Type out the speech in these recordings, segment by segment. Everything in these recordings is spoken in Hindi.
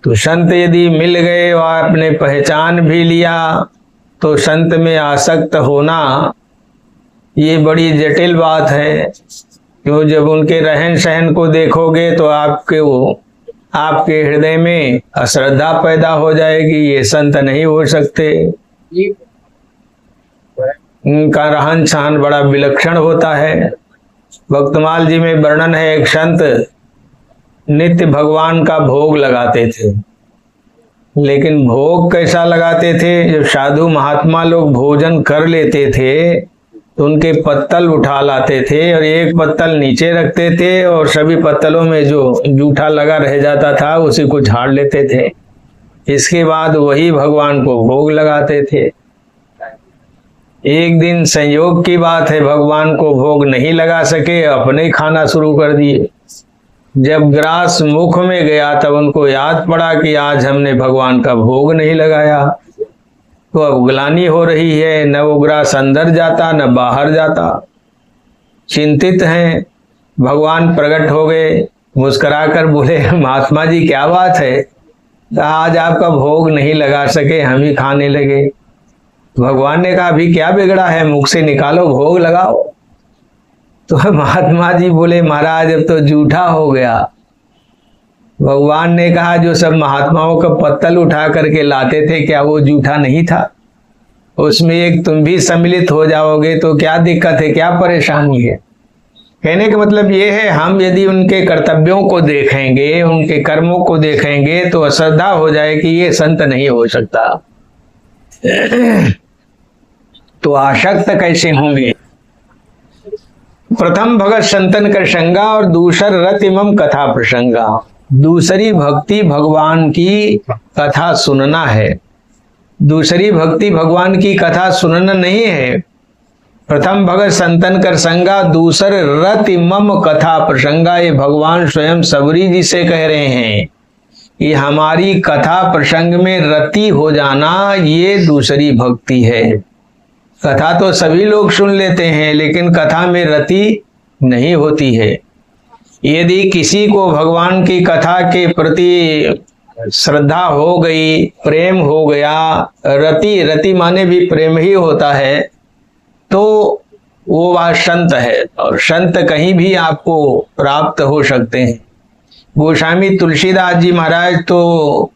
तो संत यदि मिल गए और आपने पहचान भी लिया तो संत में आसक्त होना ये बड़ी जटिल बात है। क्यों, जब उनके रहन सहन को देखोगे तो आपके हृदय में अश्रद्धा पैदा हो जाएगी, ये संत नहीं हो सकते। उनका रहन सहन बड़ा विलक्षण होता है। भक्तमाल जी में वर्णन है, एक संत नित्य भगवान का भोग लगाते थे। लेकिन भोग कैसा लगाते थे, जब साधु महात्मा लोग भोजन कर लेते थे तो उनके पत्तल उठा लाते थे और एक पत्तल नीचे रखते थे और सभी पत्तलों में जो जूठा लगा रह जाता था उसी को झाड़ लेते थे। इसके बाद वही भगवान को भोग लगाते थे। एक दिन संयोग की बात है, भगवान को भोग नहीं लगा सके, अपने ही खाना शुरू कर दिए। जब ग्रास मुख में गया तब उनको याद पड़ा कि आज हमने भगवान का भोग नहीं लगाया। तो अब ग्लानि हो रही है, न वो ग्रास अंदर जाता न बाहर जाता। चिंतित हैं। भगवान प्रकट हो गए, मुस्कुराकर बोले, महात्मा जी क्या बात है, आज आपका भोग नहीं लगा सके, हम ही खाने लगे। भगवान ने कहा अभी क्या बिगड़ा है, मुख से निकालो भोग लगाओ। तो महात्मा जी बोले, महाराज अब तो जूठा हो गया। भगवान ने कहा जो सब महात्माओं का पत्तल उठा करके लाते थे क्या वो जूठा नहीं था? उसमें एक तुम भी सम्मिलित हो जाओगे तो क्या दिक्कत है, क्या परेशानी है? कहने का मतलब ये है, हम यदि उनके कर्तव्यों को देखेंगे, उनके कर्मों को देखेंगे तो अश्रद्धा हो जाए कि ये संत नहीं हो सकता। तो आसक्त कैसे होंगे? प्रथम भगत संतन कर संगा और दूसर रतिमम कथा प्रसंगा। दूसरी भक्ति भगवान की कथा सुनना है। दूसरी भक्ति भगवान की कथा सुनना नहीं है। प्रथम भगत संतन कर संगा, दूसर रतिमम कथा प्रसंगा। ये भगवान स्वयं सबरी जी से कह रहे हैं, ये हमारी कथा प्रसंग में रति हो जाना ये दूसरी भक्ति है। कथा तो सभी लोग सुन लेते हैं लेकिन कथा में रति नहीं होती है। यदि किसी को भगवान की कथा के प्रति श्रद्धा हो गई, प्रेम हो गया, रति माने भी प्रेम ही होता है, तो वो वह संत है। और संत कहीं भी आपको प्राप्त हो सकते हैं। गोस्वामी तुलसीदास जी महाराज तो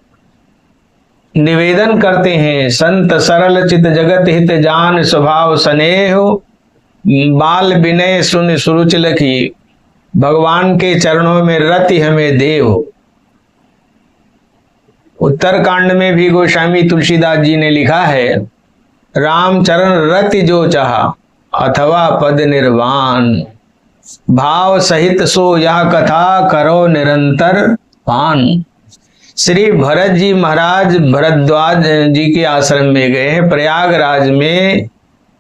निवेदन करते हैं, संत सरल चित जगत हित जान स्वभाव स्नेह बाल विनय सुन सुरुचि लखी, भगवान के चरणों में रति हमें देव। उत्तरकांड में भी गोस्वामी तुलसीदास जी ने लिखा है, रामचरण रति जो चाहा अथवा पद निर्वाण, भाव सहित सो यह कथा करो निरंतर पान। श्री भरत जी महाराज भरद्वाज जी के आश्रम में गए हैं प्रयागराज में।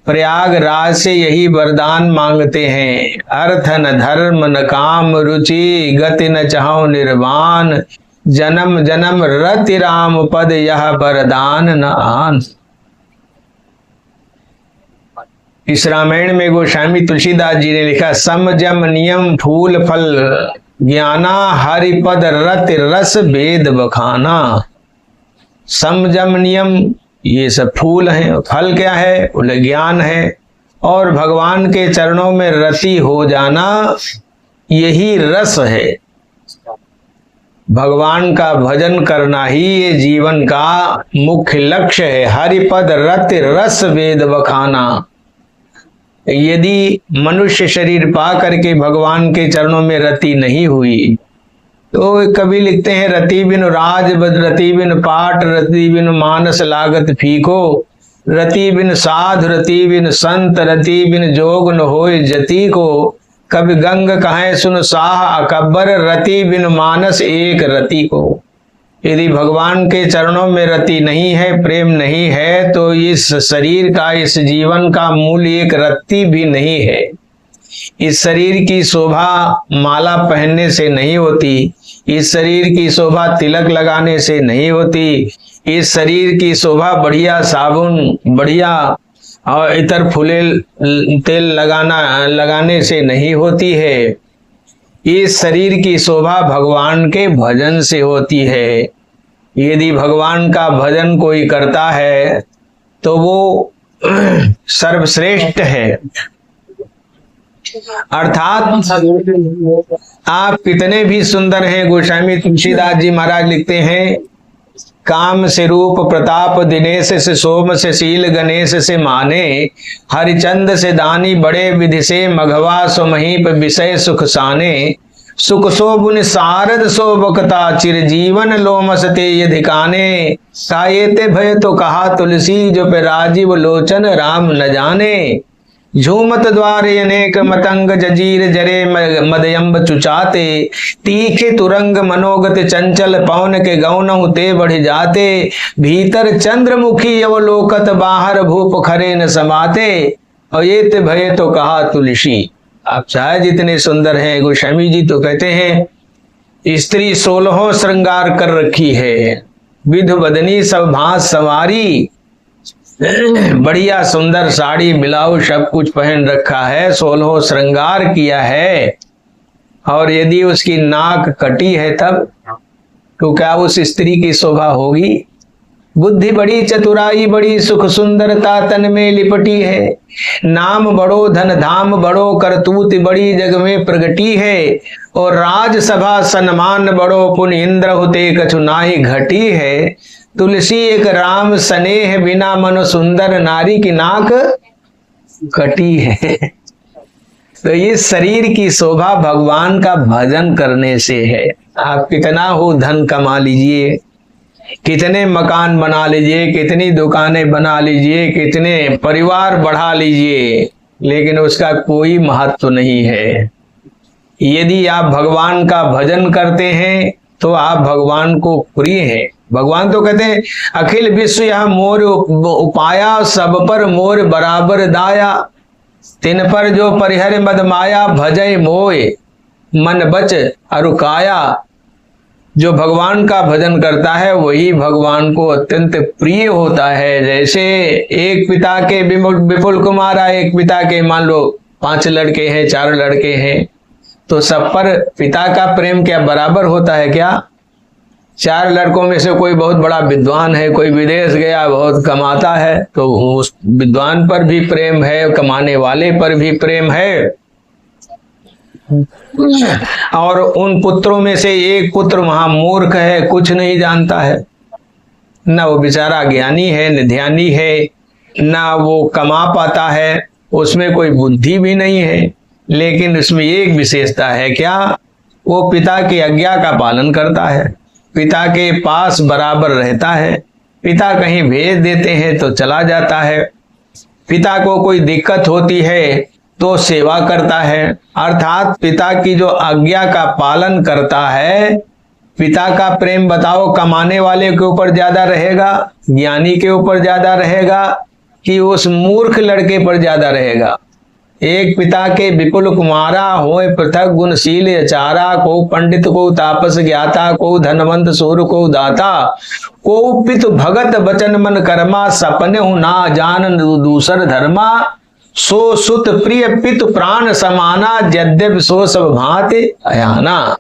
प्रयागराज से यही वरदान मांगते हैं, अर्थ न धर्म न काम रुचि, गति न चाहो निर्वाण, जन्म जन्म रति राम पद यह वरदान न आन। इस रामायण में गोस्वामी तुलसीदास जी ने लिखा, समजम नियम फूल फल ज्ञाना, हरिपद रति रस वेद बखाना। समजम नियम ये सब फूल हैं, फल क्या है, बोले ज्ञान है। और भगवान के चरणों में रति हो जाना यही रस है। भगवान का भजन करना ही ये जीवन का मुख्य लक्ष्य है। हरिपद रति रस वेद बखाना। यदि मनुष्य शरीर पा करके भगवान के चरणों में रति नहीं हुई तो कभी लिखते हैं, रति बिन राज रति बिन पाठ, रति बिन मानस लागत फीको, रति बिन साध रति बिन संत, रति बिन जोग न होय जति को, कभी गंग कहें सुन साह अकबर, रति बिन मानस एक रति को। यदि भगवान के चरणों में रति नहीं है, प्रेम नहीं है, तो इस शरीर का, इस जीवन का मूल एक रत्ती भी नहीं है। इस शरीर की शोभा माला पहनने से नहीं होती, इस शरीर की शोभा तिलक लगाने से नहीं होती, इस शरीर की शोभा बढ़िया साबुन, बढ़िया और इतर फूले तेल लगाने से नहीं होती है। इस शरीर की शोभा भगवान के भजन से होती है। यदि भगवान का भजन कोई करता है तो वो सर्वश्रेष्ठ है। अर्थात आप कितने भी सुंदर हैं, गोस्वामी तुलसीदास जी महाराज लिखते हैं, काम से रूप प्रताप दिनेश से सोम से शील गणेश से माने, हरिचंद से दानी बड़े विधि से मघवा सो महीप विषय सुख साने, सुख शोभुन सारद शोभकता चिरजीवन लोमसते यधिकाने, सायेते भय तो कहा तुलसी जो पे राजीव लोचन राम न जाने, झूमत द्वारे अनेक मतंग जजीर जरे मदयम्ब चुचाते, तीखे तुरंग मनोगत चंचल पवन के गौन ते बढ़ जाते, भीतर चंद्रमुखी अवलोकत बाहर भूप खरे न समाते, और ये ते भय तो कहा तुलसी। आप चाहे जितने सुंदर हैं, गोस्वामी जी तो कहते हैं स्त्री 16 श्रृंगार कर रखी है, विध बदनी सब भांस सवारी, बढ़िया सुंदर साड़ी ब्लाउज सब कुछ पहन रखा है, 16 श्रृंगार किया है, और यदि उसकी नाक कटी है तब तो क्या उस स्त्री की शोभा होगी? बुद्धि बड़ी चतुराई बड़ी सुख सुंदरता तन में लिपटी है, नाम बड़ो धन धाम बड़ो करतूत बड़ी जग में प्रगटी है, और राजसभा सन्मान बड़ो पुन इंद्र होते कछु नाहि घटी है, तुलसी एक राम स्नेह बिना मनो सुंदर नारी की नाक कटी है। तो ये शरीर की शोभा भगवान का भजन करने से है। आप कितना हो धन कमा लीजिए, कितने मकान बना लीजिए, कितनी दुकानें बना लीजिए, कितने परिवार बढ़ा लीजिए, लेकिन उसका कोई महत्व नहीं है। यदि आप भगवान का भजन करते हैं तो आप भगवान को प्रिय हैं। भगवान तो कहते हैं अखिल विश्व यह मोर उपाया, सब पर मोर बराबर दाया, तिन पर जो परिहर मद माया, भजय मोय मन बच अरुकाया। जो भगवान का भजन करता है वही भगवान को अत्यंत प्रिय होता है। जैसे एक पिता के विपुल कुमार, एक पिता के मान लो 5 लड़के हैं, 4 लड़के हैं, तो सब पर पिता का प्रेम क्या बराबर होता है क्या? 4 लड़कों में से कोई बहुत बड़ा विद्वान है, कोई विदेश गया बहुत कमाता है, तो उस विद्वान पर भी प्रेम है, कमाने वाले पर भी प्रेम है। और उन पुत्रों में से एक पुत्र वहां मूर्ख है, कुछ नहीं जानता है, न वो बेचारा ज्ञानी है, न ध्यानी है, न वो कमा पाता है, उसमें कोई बुद्धि भी नहीं है, लेकिन उसमें एक विशेषता है क्या? वो पिता की आज्ञा का पालन करता है, पिता के पास बराबर रहता है, पिता कहीं भेज देते हैं तो चला जाता है, पिता को कोई दिक्कत होती है तो सेवा करता है। अर्थात पिता की जो आज्ञा का पालन करता है। पिता का प्रेम बताओ कमाने वाले के ऊपर ज्यादा रहेगा, ज्ञानी के ऊपर ज्यादा रहेगा, कि उस मूर्ख लड़के पर ज्यादा रहेगा? एक पिता के विपुल कुमारा होए पृथक गुणशील अचारा, को पंडित को तापस ज्ञाता, को धनवंत सूर को दाता, को पितु भगत बचन मन कर्मा, सपने हु ना जान दूसर धर्मा, सो सुत प्रिय पितु प्राण समाना, यद्यपि सो सब भांति अयाना।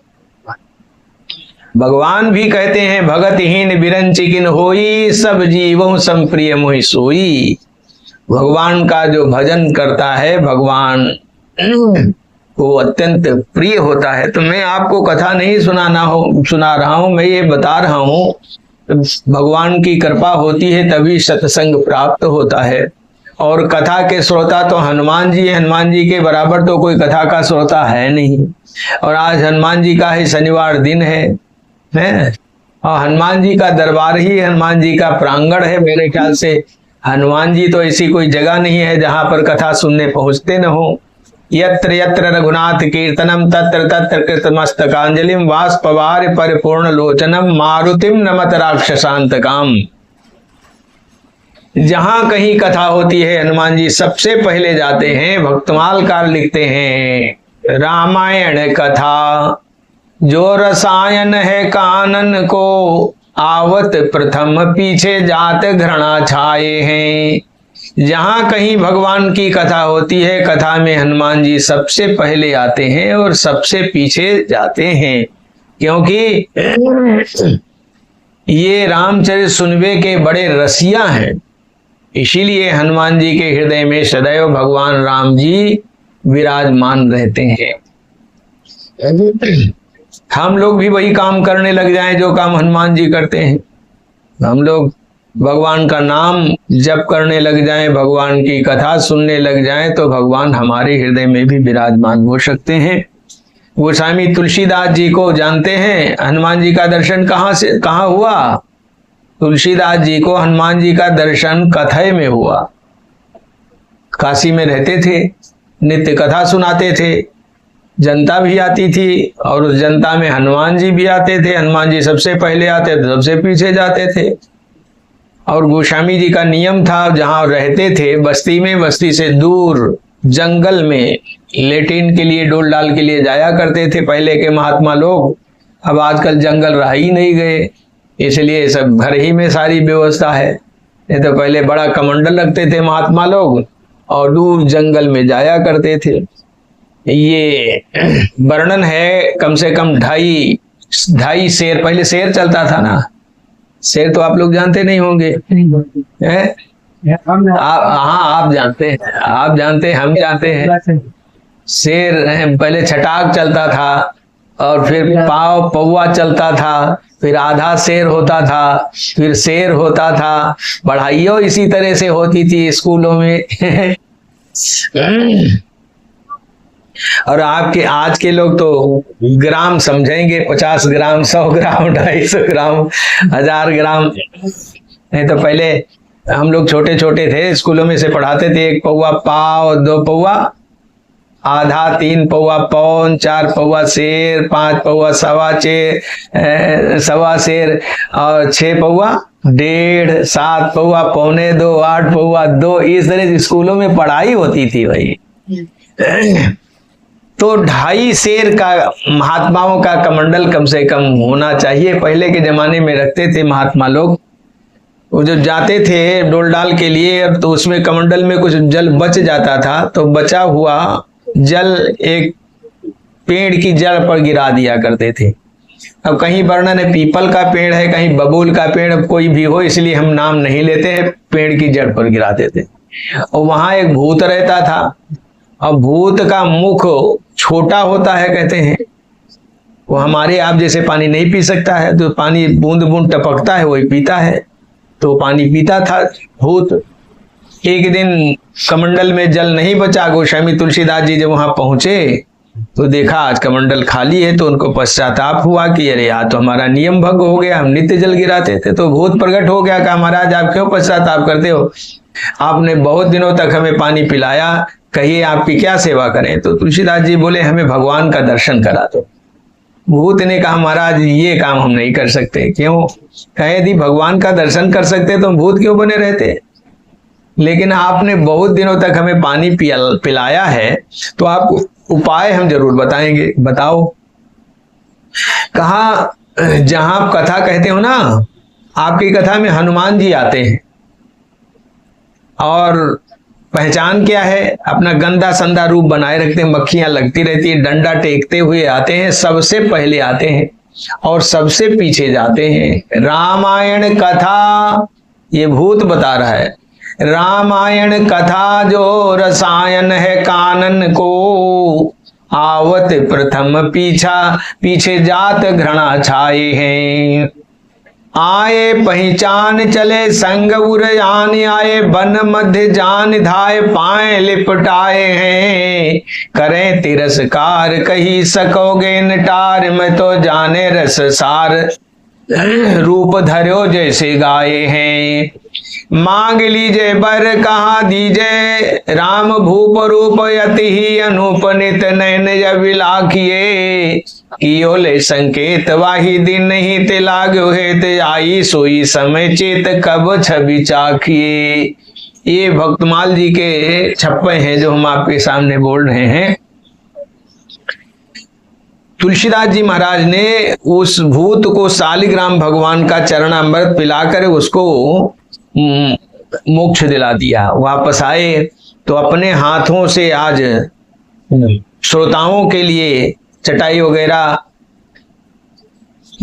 भगवान भी कहते हैं भगतहीन बिरंचिकिन होई, सब जीवों संप्रिय मोहि सोई। भगवान का जो भजन करता है भगवान को अत्यंत प्रिय होता है। तो मैं आपको कथा नहीं सुना रहा हूं, मैं ये बता रहा हूं भगवान की कृपा होती है तभी सत्संग प्राप्त होता है। और कथा के श्रोता तो हनुमान जी है, हनुमान जी के बराबर तो कोई कथा का श्रोता है नहीं। और आज हनुमान जी का ही शनिवार दिन है और हनुमान जी का दरबार ही हनुमान जी का प्रांगण है। मेरे ख्याल से हनुमान जी तो ऐसी कोई जगह नहीं है जहां पर कथा सुनने पहुंचते न हो। यत्र यत्र रघुनाथ कीर्तनम तत्र तत्र कृतमस्तकांजलिम वाष्पवार परिपूर्ण लोचनम मारुतिम नमत राक्षसांतकाम। जहां कहीं कथा होती है हनुमान जी सबसे पहले जाते हैं। भक्तमालकार लिखते हैं रामायण कथा जो रसायन है कानन को, आवत प्रथम पीछे जात घृणा छाए हैं। जहां कहीं भगवान की कथा होती है, कथा में हनुमान जी सबसे पहले आते हैं और सबसे पीछे जाते हैं, क्योंकि ये रामचरित सुनबे के बड़े रसिया हैं, इसीलिए हनुमान जी के हृदय में सदैव भगवान राम जी विराजमान रहते हैं। हम लोग भी वही काम करने लग जाएं जो काम हनुमान जी करते हैं। हम लोग भगवान का नाम जप करने लग जाएं, भगवान की कथा सुनने लग जाएं, तो भगवान हमारे हृदय में भी विराजमान हो सकते हैं। गोस्वामी तुलसीदास जी को जानते हैं, हनुमान जी का दर्शन कहाँ हुआ? तुलसीदास जी को हनुमान जी का दर्शन कथय में हुआ। काशी में रहते थे, नित्य कथा सुनाते थे, जनता भी आती थी और उस जनता में हनुमान जी भी आते थे। हनुमान जी सबसे पहले आते थे, सबसे पीछे जाते थे। और गोस्वामी जी का नियम था, जहां रहते थे बस्ती में, बस्ती से दूर जंगल में लेटिन के लिए, डोल डाल के लिए जाया करते थे पहले के महात्मा लोग। अब आजकल जंगल रह ही नहीं गए, इसलिए सब घर ही में सारी व्यवस्था है। नहीं तो पहले बड़ा कमंडल रखते थे महात्मा लोग और दूर जंगल में जाया करते थे। ये वर्णन है कम से कम 2.5 शेर, पहले शेर चलता था ना, शेर तो आप लोग जानते नहीं होंगे, हैं? हाँ आप जानते हैं, आप जानते हैं, हम जानते हैं। शेर पहले छटाक चलता था और फिर पाव पौवा चलता था, फिर आधा शेर होता था, फिर शेर होता था। पढ़ाइयों इसी तरह से होती थी स्कूलों में। और आपके आज के लोग तो ग्राम समझेंगे, 50 ग्राम, 100 ग्राम, 250 ग्राम, 1000 ग्राम। नहीं तो पहले हम लोग छोटे छोटे थे, स्कूलों में से पढ़ाते थे 1 पौवा पाव, 2 पौवा आधा, 3 पौवा पौन, 4 पौवा शेर, 5 पौवा सवा शेर और 6 पौवा 1.5, 7 पौवा पौने 2, 8 पौवा 2। इस तरह से स्कूलों में पढ़ाई होती थी भाई। तो 2.5 शेर का महात्माओं का कमंडल कम से कम होना चाहिए। पहले के जमाने में रखते थे महात्मा लोग। वो जो जाते थे डोल डाल के लिए, तो उसमें कमंडल में कुछ जल बच जाता था, तो बचा हुआ जल एक पेड़ की जड़ पर गिरा दिया करते थे। अब कहीं वर्णन है पीपल का पेड़ है, कहीं बबूल का पेड़, कोई भी हो, इसलिए हम नाम नहीं लेते हैं, पेड़ की जड़ पर गिराते थे। और वहां एक भूत रहता था, और भूत का मुख छोटा होता है कहते हैं। वो हमारे आप जैसे पानी नहीं पी सकता है, तो पानी बूंद बूंद टपकता है, वही पीता है, तो पानी पीता था भूत। एक दिन कमंडल में जल नहीं बचा। गोस्वामी तुलसीदास जी जब वहां पहुंचे तो देखा आज कमंडल खाली है, तो उनको पश्चाताप हुआ कि अरे यार, तो हमारा नियम भंग हो गया, हम नित्य जल गिराते थे। तो भूत प्रकट हो गया, कहा महाराज आप क्यों पश्चाताप करते हो, आपने बहुत दिनों तक हमें पानी पिलाया, कहिए आपकी क्या सेवा करें। तो तुलसीदास जी बोले हमें भगवान का दर्शन करा दो। भूत ने कहा महाराज ये काम हम नहीं कर सकते। क्यों? कहे यदि भगवान का दर्शन कर सकते तो भूत क्यों बने रहते, लेकिन आपने बहुत दिनों तक हमें पानी पिलाया है, तो आप उपाय हम जरूर बताएंगे, बताओ। कहा जहां आप कथा कहते हो ना, आपकी कथा में हनुमान जी आते हैं, और पहचान क्या है, अपना गंदा संदा रूप बनाए रखते हैं, मक्खियां लगती रहती है, डंडा टेकते हुए आते हैं, सबसे पहले आते हैं और सबसे पीछे जाते हैं। रामायण कथा, ये भूत बता रहा है, रामायण कथा जो रसायन है कानन को, आवत प्रथम पीछे जात घृणा छाए हैं। आए पहचान चले संग उरयान आए, बन मध्य जान धाय पाए लिपटाए हैं। करें तिरस्कार कही सकोगे नटार, मैं तो जाने रस सार रूप धर्यो जैसे गाये हैं। मांग लीजिए बर कहा दीजिए, राम भूप रूप यति ही अनूप नित नयन अभिलाखिए। कियो ले संकेत वाही दिन ही तिलाग्यो हेत, आई सोई समय चेत कब छवि चाखिए। ये भक्तमाल जी के छप्पे हैं जो हम आपके सामने बोल रहे हैं। तुलसीदास जी महाराज ने उस भूत को शालिग्राम भगवान का चरणामृत पिलाकर उसको मोक्ष दिला दिया। वापस आए तो अपने हाथों से आज श्रोताओं के लिए चटाई वगैरह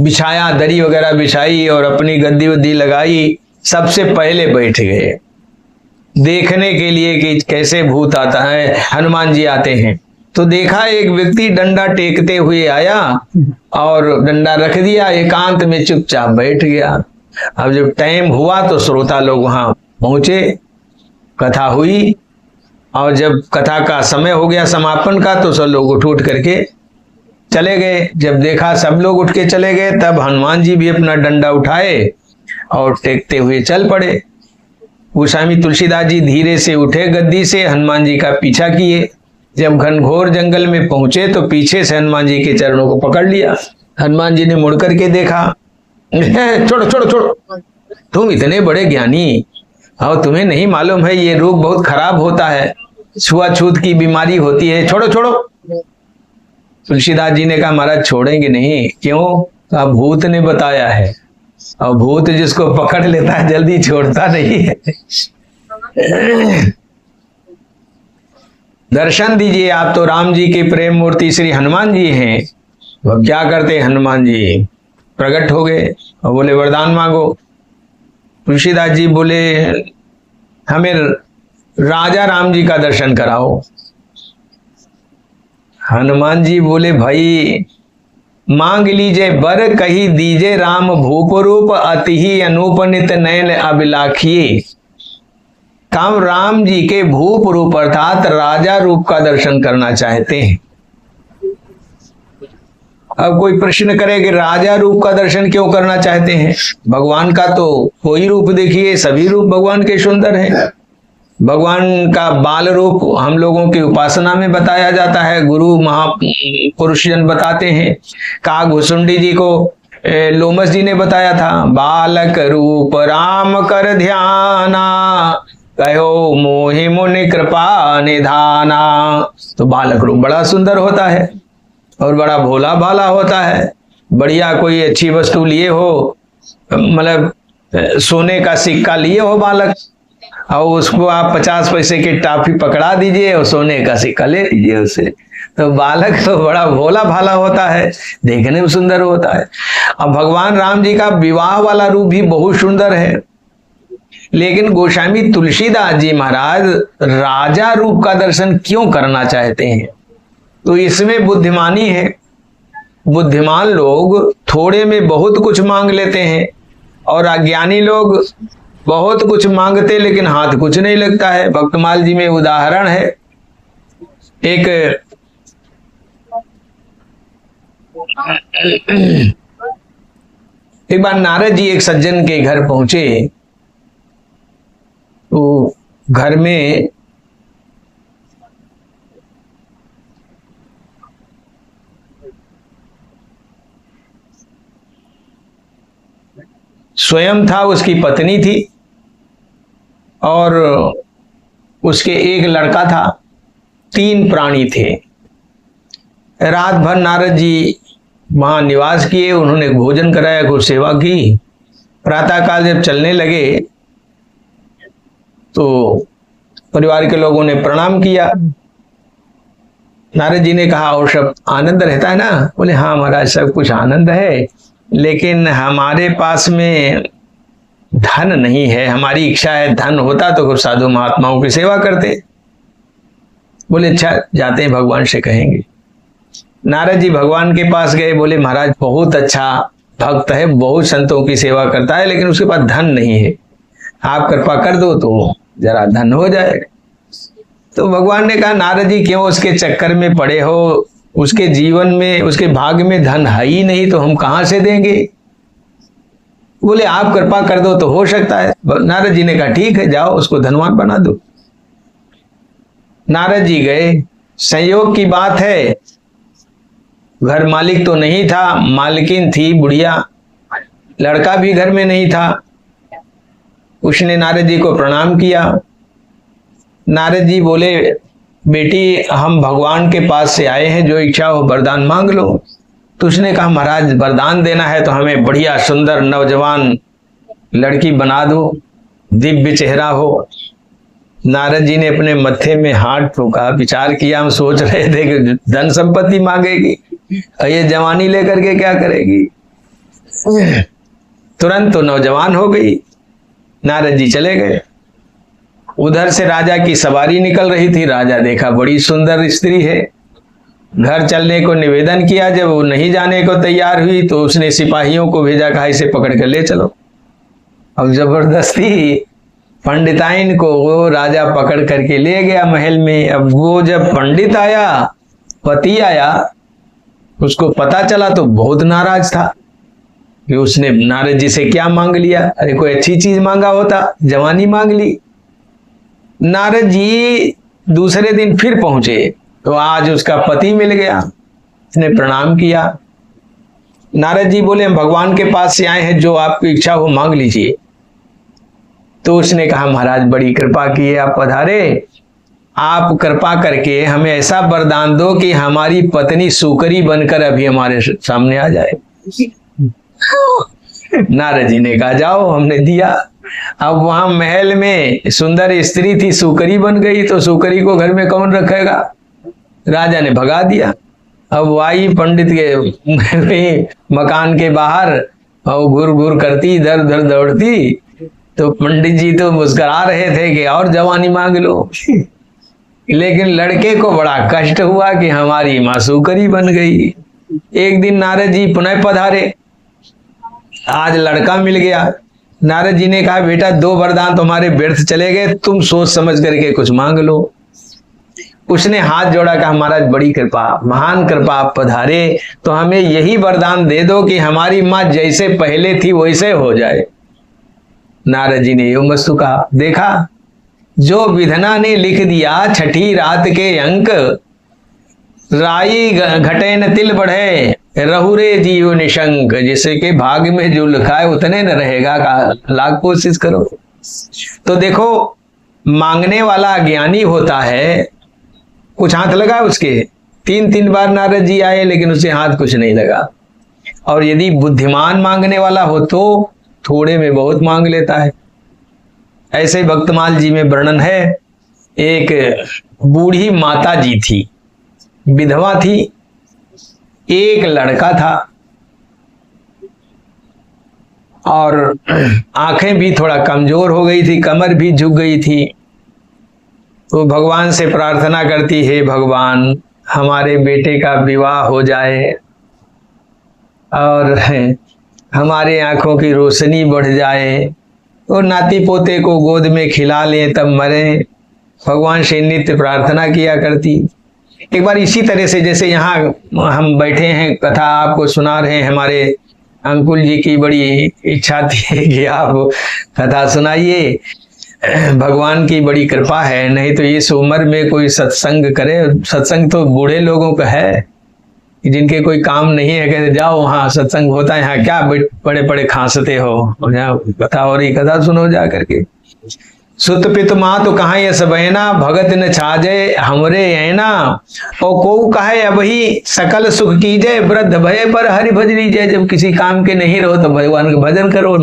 बिछाया, दरी वगैरह बिछाई और अपनी गद्दी वद्दी लगाई, सबसे पहले बैठ गए देखने के लिए कि कैसे भूत आता है। हनुमान जी आते हैं तो देखा एक व्यक्ति डंडा टेकते हुए आया और डंडा रख दिया, एकांत में चुपचाप बैठ गया। अब जब टाइम हुआ तो श्रोता लोग वहां पहुंचे, कथा हुई, और जब कथा का समय हो गया समापन का तो सब लोग उठ उठ करके चले गए। जब देखा सब लोग उठ के चले गए तब हनुमान जी भी अपना डंडा उठाए और टेकते हुए चल पड़े। गोस्वामी तुलसीदास जी धीरे से उठे गद्दी से, हनुमान जी का पीछा किए। जब घनघोर जंगल में पहुंचे तो पीछे से हनुमान जी के चरणों को पकड़ लिया। हनुमान जी ने मुड़ करके देखा, छोड़ो छोड़ो छोड़ो, तुम इतने बड़े ज्ञानी और तुम्हें नहीं मालूम है ये रोग बहुत खराब होता है, छुआछूत की बीमारी होती है, छोड़ो छोड़ो। तुलसीदास जी ने कहा महाराज छोड़ेंगे नहीं। क्यों? अब भूत ने बताया है, और भूत जिसको पकड़ लेता है जल्दी छोड़ता नहीं है। दर्शन दीजिए, आप तो राम जी के प्रेम मूर्ति श्री हनुमान जी हैं। वह क्या करते? हनुमान जी प्रकट हो गए और बोले वरदान मांगो। तुलसीदास जी बोले हमें राजा राम जी का दर्शन कराओ। हनुमान जी बोले भाई मांग लीजिए बर कही दीजे राम भूप रूप अति ही अनुपनित नयन अभिलाखिए। काम राम जी के भूप रूप अर्थात राजा रूप का दर्शन करना चाहते हैं। अब कोई प्रश्न करे कि राजा रूप का दर्शन क्यों करना चाहते हैं? भगवान का तो कोई रूप देखिए, सभी रूप भगवान के सुंदर हैं। भगवान का बाल रूप हम लोगों की उपासना में बताया जाता है, गुरु महापुरुष जन बताते हैं। कागभुसुंडी जी को लोमस जी ने बताया था, बालक रूप राम कर ध्याना कहो मोहि मुनि कृपा निधाना। तो बालक रूप बड़ा सुंदर होता है और बड़ा भोला भाला होता है। बढ़िया कोई अच्छी वस्तु लिए हो, मतलब सोने का सिक्का लिए हो बालक, और उसको आप 50 पैसे की टॉफी पकड़ा दीजिए और सोने का सिक्का ले लीजिए उससे, तो बालक तो बड़ा भोला भाला होता है, देखने में सुंदर होता है। अब भगवान राम जी का विवाह वाला रूप भी बहुत सुंदर है, लेकिन गोस्वामी तुलसीदास जी महाराज राजा रूप का दर्शन क्यों करना चाहते हैं? तो इसमें बुद्धिमानी है। बुद्धिमान लोग थोड़े में बहुत कुछ मांग लेते हैं और अज्ञानी लोग बहुत कुछ मांगते लेकिन हाथ कुछ नहीं लगता है। भक्तमाल जी में उदाहरण है, एक बार नारद जी एक सज्जन के घर पहुंचे, तो घर में स्वयं था, उसकी पत्नी थी और उसके एक लड़का था, 3 प्राणी थे। रात भर नारद जी वहां निवास किए, उन्होंने भोजन कराया, कुछ सेवा की। प्रातःकाल जब चलने लगे तो परिवार के लोगों ने प्रणाम किया। नारद जी ने कहा और सब आनंद रहता है ना? बोले हाँ महाराज सब कुछ आनंद है, लेकिन हमारे पास में धन नहीं है। हमारी इच्छा है धन होता तो कुछ साधु महात्माओं की सेवा करते। बोले अच्छा जाते हैं भगवान से कहेंगे। नारद जी भगवान के पास गए, बोले महाराज बहुत अच्छा भक्त है, बहुत संतों की सेवा करता है, लेकिन उसके पास धन नहीं है, आप कृपा कर दो तो जरा धन हो जाए। तो भगवान ने कहा नारद जी क्यों उसके चक्कर में पड़े हो, उसके जीवन में उसके भाग्य में धन है ही नहीं तो हम कहां से देंगे। बोले आप कृपा कर दो तो हो सकता है। नारद जी ने कहा ठीक है जाओ उसको धनवान बना दो। नारद जी गए, संयोग की बात है घर मालिक तो नहीं था, मालकिन थी बुढ़िया, लड़का भी घर में नहीं था। उसने नारद जी को प्रणाम किया। नारद जी बोले बेटी हम भगवान के पास से आए हैं, जो इच्छा हो वरदान मांग लो। तो उसने कहा महाराज वरदान देना है तो हमें बढ़िया सुंदर नौजवान लड़की बना दो, दिव्य चेहरा हो। नारद जी ने अपने मत्थे में हाथ ठोका, विचार किया। हम सोच रहे थे कि धन संपत्ति मांगेगी और ये जवानी लेकर के क्या करेगी। तुरंत तो नौजवान हो गई। नारद जी चले गए। उधर से राजा की सवारी निकल रही थी। राजा देखा बड़ी सुंदर स्त्री है, घर चलने को निवेदन किया। जब वो नहीं जाने को तैयार हुई तो उसने सिपाहियों को भेजा, कहा इसे पकड़ कर ले चलो। अब जबरदस्ती पंडिताइन को वो राजा पकड़ करके ले गया महल में। अब वो जब पंडित आया, पति आया, उसको पता चला तो बहुत नाराज था कि उसने नारद जी से क्या मांग लिया। अरे कोई अच्छी चीज मांगा होता, जवानी मांग ली। नारद जी दूसरे दिन फिर पहुंचे तो आज उसका पति मिल गया। उसने प्रणाम किया। नारद जी बोले हम भगवान के पास से आए हैं, जो आपकी इच्छा हो मांग लीजिए। तो उसने कहा महाराज बड़ी कृपा की है, आप पधारे। आप कृपा करके हमें ऐसा वरदान दो कि हमारी पत्नी सुकरी बनकर अभी हमारे सामने आ जाए। नारद जी ने कहा जाओ, हमने दिया। अब वहां महल में सुंदर स्त्री थी, सुकरी बन गई। तो सुकरी को घर में कौन रखेगा? राजा ने भगा दिया। अब आई पंडित के मकान के बाहर और घुर घुर करती, इधर उधर दौड़ती। तो पंडित जी तो मुस्कुरा रहे थे कि और जवानी मांग लो। लेकिन लड़के को बड़ा कष्ट हुआ कि हमारी मां सुकरी बन गई। एक दिन नारद जी पुनः पधारे। आज लड़का मिल गया। नारद जी ने कहा बेटा दो वरदान तुम्हारे व्यर्थ चले गए, तुम सोच समझ करके कुछ मांग लो। उसने हाथ जोड़ा, कहा महाराज बड़ी कृपा, महान कृपा, आप पधारे तो हमें यही वरदान दे दो कि हमारी माँ जैसे पहले थी वैसे हो जाए। नारद जी ने यो मस्तु कहा, देखा जो विधना ने लिख दिया छठी रात के अंक, राई घटे न तिल बढ़े, रहुरे जीव निशंक। जिसे के भाग में जो लिखा है उतने न रहेगा, लाख कोशिश करो। तो देखो मांगने वाला ज्ञानी होता है। कुछ हाथ लगा उसके, 3 बार नारद जी आए लेकिन उसे हाथ कुछ नहीं लगा। और यदि बुद्धिमान मांगने वाला हो तो थोड़े में बहुत मांग लेता है। ऐसे भक्तमाल जी में वर्णन है, एक बूढ़ी माता जी थी, विधवा थी, एक लड़का था और आंखें भी थोड़ा कमजोर हो गई थी, कमर भी झुक गई थी। तो भगवान से प्रार्थना करती, हे भगवान हमारे बेटे का विवाह हो जाए और हमारे आंखों की रोशनी बढ़ जाए और नाती पोते को गोद में खिला लें तब मरे। भगवान से नित्य प्रार्थना किया करती। एक बार इसी तरह से जैसे यहाँ हम बैठे हैं, कथा आपको सुना रहे हैं, हमारे अंकुल जी की बड़ी इच्छा थी कि आप कथा सुनाइए। भगवान की बड़ी कृपा है, नहीं तो इस उम्र में कोई सत्संग करे। सत्संग तो बूढ़े लोगों का है, जिनके कोई काम नहीं है, कहते जाओ वहाँ सत्संग होता है, यहाँ क्या बड़े बड़े खांसते हो, यहाँ कथा हो रही, कथा सुनो जा करके। सुत पित माँ तो कहाँ ये सबैना, भगत न छाजे हमरे ऐना, और को कहे अब ही सकल सुख कीजे, वृद्ध भय पर हरि भज लीजिए। जब किसी काम के नहीं रहो तो भगवान का भजन करो।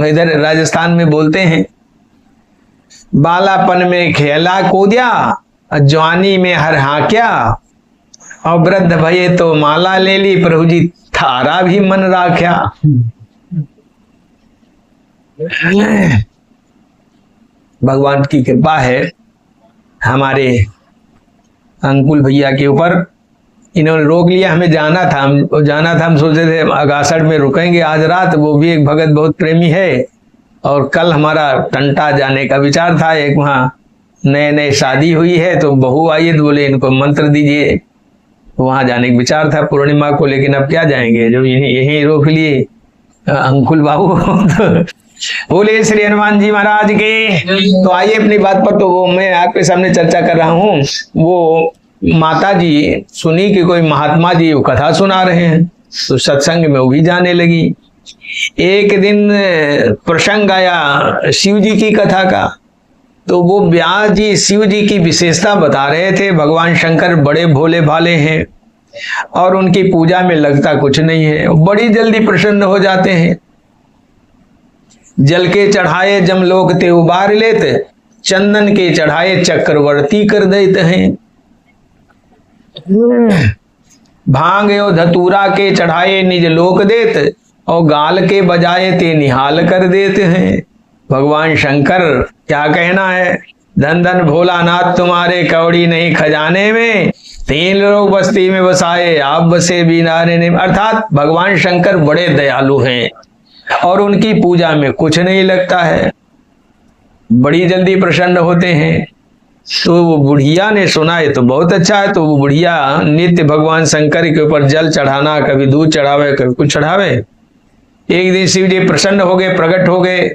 इधर राजस्थान में बोलते हैं, बालापन में खेला कूदिया, जवानी में हर हाक्या, और वृद्ध भये तो माला ले ली, प्रभु जी थारा भी मन राख्या। भगवान की कृपा है हमारे अंकुल भैया के ऊपर। इन्होंने रोक लिया, हमें जाना था, हम सोचे थे अगासड़ में रुकेंगे आज रात। वो भी एक भगत बहुत प्रेमी है और कल हमारा टंटा जाने का विचार था। एक वहाँ नए शादी हुई है तो बहू आई है, तो बोले इनको मंत्र दीजिए, वहां जाने का विचार था पूर्णिमा को। लेकिन अब क्या जाएंगे, जो यहीं रोक लिए अंकुल बाबू। बोले श्री हनुमान जी महाराज के। तो आइए अपनी बात पर, तो वो मैं आपके सामने चर्चा कर रहा हूँ। वो माता जी सुनी कि कोई महात्मा जी वो कथा सुना रहे हैं, तो सत्संग में वो भी जाने लगी। एक दिन प्रसंग आया शिव जी की कथा का, तो वो व्यास जी शिव जी की विशेषता बता रहे थे। भगवान शंकर बड़े भोले भाले हैं और उनकी पूजा में लगता कुछ नहीं है, बड़ी जल्दी प्रसन्न हो जाते हैं। जल के चढ़ाए जमलोक ते उबार लेते, चंदन के चढ़ाए चक्रवर्ती कर देते हैं। भांग एवं धतूरा के चढ़ाए निज लोक देत, और गाल के बजाय ते निहाल कर देते हैं। भगवान शंकर क्या कहना है, धन धन भोलानाथ तुम्हारे कौड़ी नहीं खजाने में, 3 लोग बस्ती में बसाए आप बसे बिनारे ने। अर्थात भगवान शंकर बड़े दयालु हैं और उनकी पूजा में कुछ नहीं लगता है, बड़ी जल्दी प्रसन्न होते हैं। तो वो बुढ़िया ने सुना है तो बहुत अच्छा है। तो वो बुढ़िया नित्य भगवान शंकर के ऊपर जल चढ़ाना, कभी दूध चढ़ावे कभी कुछ चढ़ावे। एक दिन शिव जी प्रसन्न हो गए, प्रकट हो गए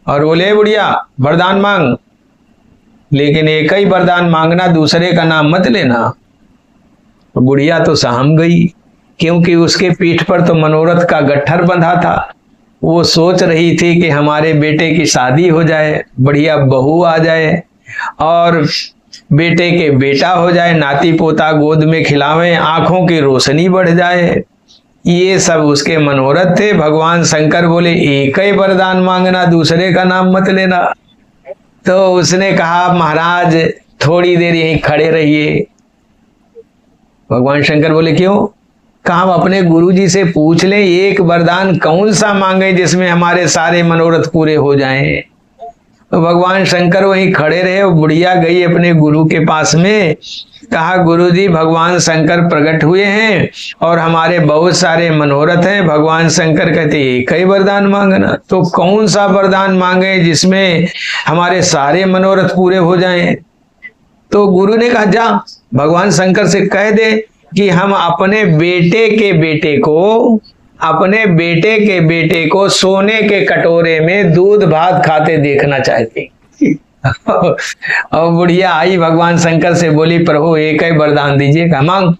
और बोले बुढ़िया वरदान मांग, लेकिन एक ही वरदान मांगना, दूसरे का नाम मत लेना। तो बुढ़िया तो सहम गई, क्योंकि उसके पीठ पर तो मनोरथ का गट्ठर बंधा था। वो सोच रही थी कि हमारे बेटे की शादी हो जाए, बढ़िया बहू आ जाए और बेटे के बेटा हो जाए, नाती पोता गोद में खिलावें, आंखों की रोशनी बढ़ जाए। ये सब उसके मनोरथ थे। भगवान शंकर बोले एक ही वरदान मांगना, दूसरे का नाम मत लेना। तो उसने कहा महाराज थोड़ी देर यहीं खड़े रहिए। भगवान शंकर बोले क्यों? कहा हम अपने गुरुजी से पूछ लें एक वरदान कौन सा मांगे जिसमें हमारे सारे मनोरथ पूरे हो जाएं। तो भगवान शंकर वहीं खड़े रहे। वो बुढ़िया गई अपने गुरु के पास में, कहा गुरुजी भगवान शंकर प्रकट हुए हैं और हमारे बहुत सारे मनोरथ हैं। भगवान शंकर कहते एक ही वरदान मांगना। तो कौन सा वरदान मांगे जिसमें हमारे सारे मनोरथ पूरे हो जाएं? तो गुरु ने कहा जा भगवान शंकर से कह दे कि हम अपने बेटे के बेटे को सोने के कटोरे में दूध भात खाते देखना चाहते। और बुढ़िया आई भगवान शंकर से बोली प्रभु एक ही वरदान दीजिएगा। मांग।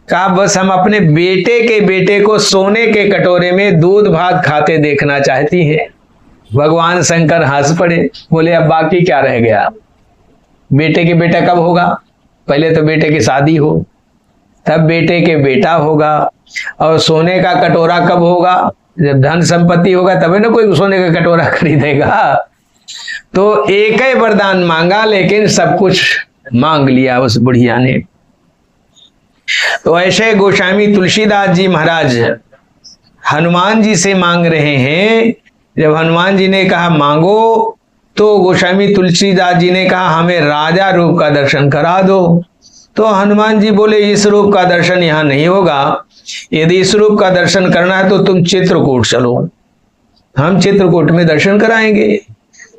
कहा बस हम अपने बेटे को सोने के कटोरे में दूध भात खाते देखना चाहती है। भगवान शंकर हंस पड़े, बोले अब बाकी क्या रह गया? बेटे के बेटा कब होगा? पहले तो बेटे की शादी हो, तब बेटे के बेटा होगा। और सोने का कटोरा कब होगा? जब धन संपत्ति होगा तभी ना कोई सोने का कटोरा खरीदेगा। तो एक ही वरदान मांगा, लेकिन सब कुछ मांग लिया उस बुढ़िया ने। तो ऐसे गोस्वामी तुलसीदास जी महाराज हनुमान जी से मांग रहे हैं। जब हनुमान जी ने कहा मांगो, तो गोस्वामी तुलसीदास जी ने कहा हमें राजा रूप का दर्शन करा दो। तो हनुमान जी बोले इस रूप का दर्शन यहाँ नहीं होगा, यदि इस रूप का दर्शन करना है तो तुम चित्रकूट चलो, हम चित्रकूट में दर्शन कराएंगे।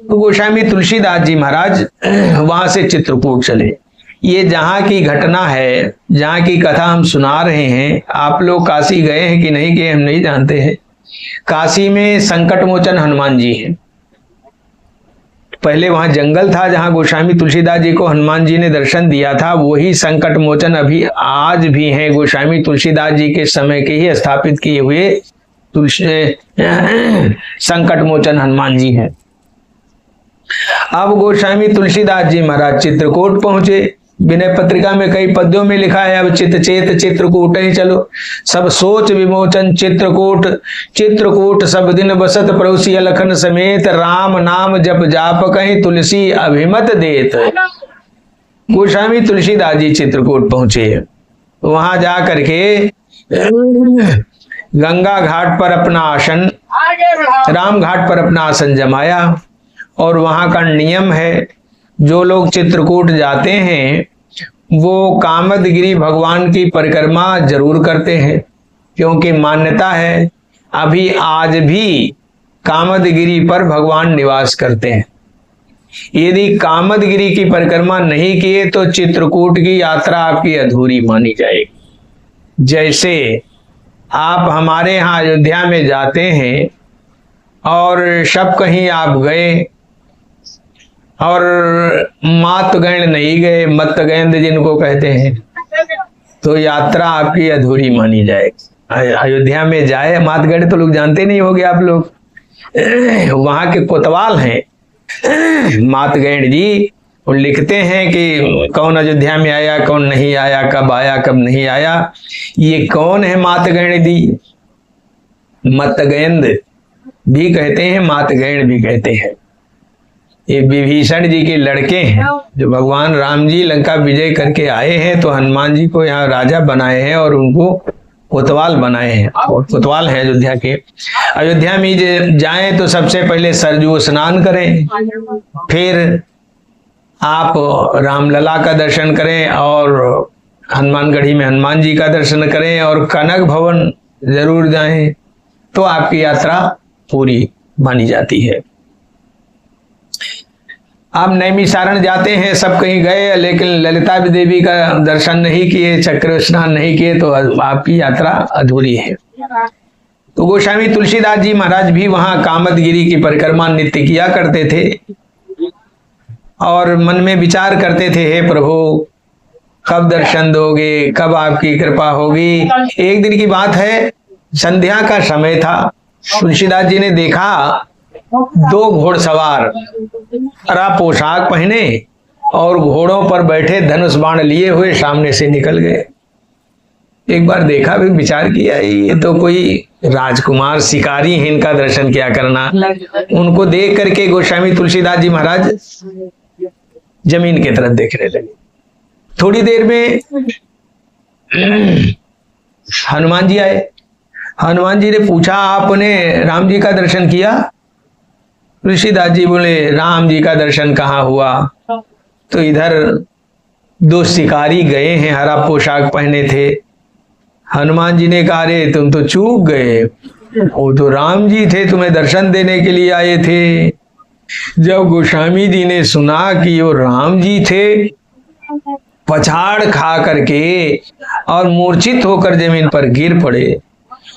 तो गोस्वामी तुलसीदास जी महाराज वहां से चित्रकूट चले। ये जहाँ की घटना है, जहाँ की कथा हम सुना रहे हैं। आप लोग काशी गए हैं कि नहीं गए हम नहीं जानते हैं। काशी में संकट मोचन हनुमान जी हैं। पहले वहां जंगल था जहां गोस्वामी तुलसीदास जी को हनुमान जी ने दर्शन दिया था, वही संकट मोचन अभी आज भी हैं। गोस्वामी तुलसीदास जी के समय के ही स्थापित किए हुए संकट मोचन हनुमान जी हैं। अब गोस्वामी तुलसीदास जी महाराज चित्रकूट पहुंचे। विनय पत्रिका में कई पद्यों में लिखा है अब चित चेत चित्रकूट ही चलो, सब सोच विमोचन चित्रकूट, चित्रकूट सब दिन बसत पड़ोसी लखन समेत, राम नाम जप जाप कहीं तुलसी अभिमत देत। गोस्वामी तुलसीदास जी चित्रकूट पहुंचे। वहां जा करके गंगा घाट पर अपना आसन, राम घाट पर अपना आसन जमाया। और वहां का नियम है जो लोग चित्रकूट जाते हैं वो कामदगिरी भगवान की परिक्रमा जरूर करते हैं, क्योंकि मान्यता है अभी आज भी कामदगिरी पर भगवान निवास करते हैं। यदि कामदगिरी की परिक्रमा नहीं किए तो चित्रकूट की यात्रा आपकी अधूरी मानी जाएगी। जैसे आप हमारे यहाँ अयोध्या में जाते हैं और सब कहीं आप गए और मातगण नहीं गए, मतगेंद जिनको कहते हैं, तो यात्रा आपकी अधूरी मानी जाएगी। अयोध्या में जाए, मातगण तो लोग जानते नहीं होंगे आप लोग, वहां के कोतवाल हैं मातगण जी। वो लिखते हैं कि कौन अयोध्या में आया, कौन नहीं आया, कब आया कब नहीं आया। ये कौन है मातगण दी? मतगेंद भी कहते हैं, मातगण भी कहते हैं। ये विभीषण जी के लड़के हैं जो भगवान राम जी लंका विजय करके आए हैं, तो हनुमान जी को यहाँ राजा बनाए हैं और उनको कोतवाल बनाए हैं, कोतवाल है अयोध्या के। अयोध्या में जाएं तो सबसे पहले सरजू स्नान करें, फिर आप रामलला का दर्शन करें और हनुमानगढ़ी में हनुमान जी का दर्शन करें और कनक भवन जरूर जाएं, तो आपकी यात्रा पूरी मानी जाती है। आप नैमिषारण जाते हैं, सब कहीं गए, लेकिन ललिता देवी का दर्शन नहीं किए, चक्र स्नान नहीं किए, तो आपकी यात्रा अधूरी है। तो गोस्वामी तुलसीदास जी महाराज भी वहां कामदगिरी की परिक्रमा नित्य किया करते थे और मन में विचार करते थे, हे प्रभु कब दर्शन दोगे, कब आपकी कृपा होगी। एक दिन की बात है, संध्या का समय था, तुलसीदास जी ने देखा दो घोड़सवार हरा पोशाक पहने और घोड़ों पर बैठे धनुष बाण लिए हुए सामने से निकल गए। एक बार देखा, भी विचार किया, ये तो कोई राजकुमार शिकारी हैं, इनका दर्शन क्या करना। उनको देख करके गोस्वामी तुलसीदास जी महाराज जमीन की तरफ देखने लगे। थोड़ी देर में हनुमान जी आए। हनुमान जी ने पूछा, आपने राम जी का दर्शन किया? तुलसीदास जी बोले, राम जी का दर्शन कहाँ हुआ, तो इधर दो शिकारी गए हैं, हरा पोशाक पहने थे। हनुमान जी ने कहा, अरे तुम तो चूक गए, वो तो राम जी थे, तुम्हें दर्शन देने के लिए आए थे। जब गोस्वामी जी ने सुना कि वो राम जी थे, पछाड़ खा करके और मूर्छित होकर जमीन पर गिर पड़े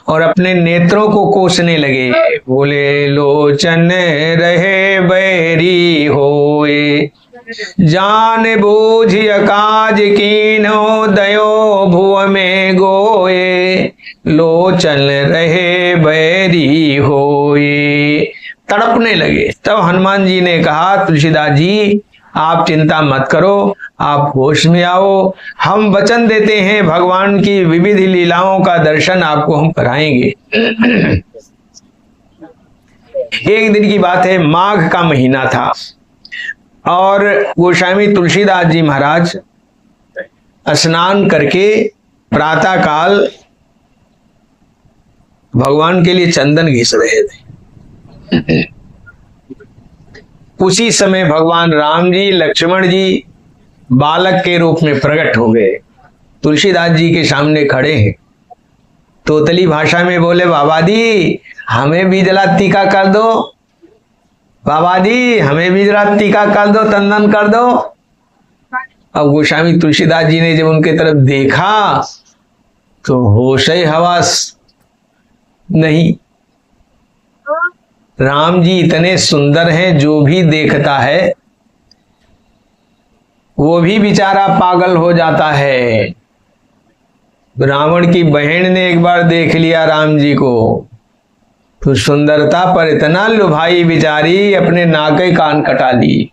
और अपने नेत्रों को कोसने लगे। बोले, लोचन रहे बैरी होए, जान बूझ काज कीनो दयो भुव में गोए, लोचन रहे बैरी होए, तड़पने लगे। तब हनुमान जी ने कहा, तुलसीदास जी आप चिंता मत करो, आप होश में आओ, हम वचन देते हैं भगवान की विविध लीलाओं का दर्शन आपको हम कराएंगे। एक दिन की बात है, माघ का महीना था और गोस्वामी तुलसीदास जी महाराज स्नान करके प्रातः काल भगवान के लिए चंदन घिस रहे थे। उसी समय भगवान राम जी, लक्ष्मण जी बालक के रूप में प्रकट हो गए, तुलसीदास जी के सामने खड़े हैं। तोतली भाषा में बोले, बाबा दी हमें भी जरा टीका कर दो, बाबा दी हमें भी जरा टीका कर दो, चंदन कर दो। अब गोस्वामी तुलसीदास जी ने जब उनके तरफ देखा तो होश हवास नहीं। राम जी इतने सुंदर हैं, जो भी देखता है वो भी बेचारा पागल हो जाता है। रावण की बहन ने एक बार देख लिया राम जी को, तो सुंदरता पर इतना लुभाई बेचारी, अपने नाक के कान कटा ली।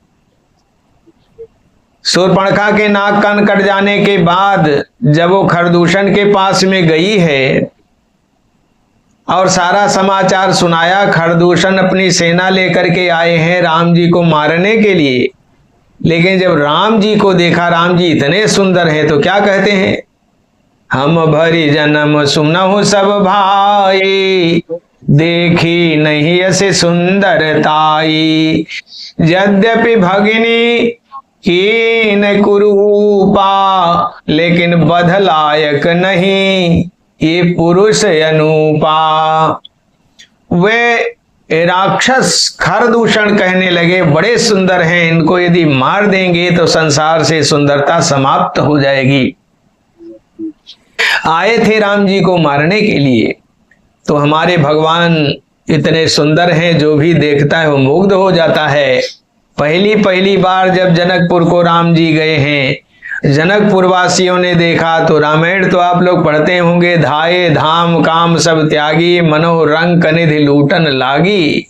शूर्पणखा के नाक कान कट जाने के बाद जब वो खरदूषण के पास में गई है और सारा समाचार सुनाया, खरदूषण अपनी सेना लेकर के आए हैं राम जी को मारने के लिए, लेकिन जब राम जी को देखा, राम जी इतने सुंदर हैं, तो क्या कहते हैं, हम भरी जन्म सुनहु सब भाई, देखी नहीं ऐसे सुंदरताई, यद्यपि भगिनी कीन कुरूपा, लेकिन बधलायक नहीं ये पुरुष अनूपा। वे राक्षस खरदूषण कहने लगे, बड़े सुंदर हैं, इनको यदि मार देंगे तो संसार से सुंदरता समाप्त हो जाएगी। आए थे राम जी को मारने के लिए, तो हमारे भगवान इतने सुंदर हैं, जो भी देखता है वो मुग्ध हो जाता है। पहली बार जब जनकपुर को राम जी गए हैं, जनकपुर वासियों ने देखा, तो रामायण तो आप लोग पढ़ते होंगे, धाये धाम काम सब त्यागी, मनोरंग कनिधि लूटन लागी।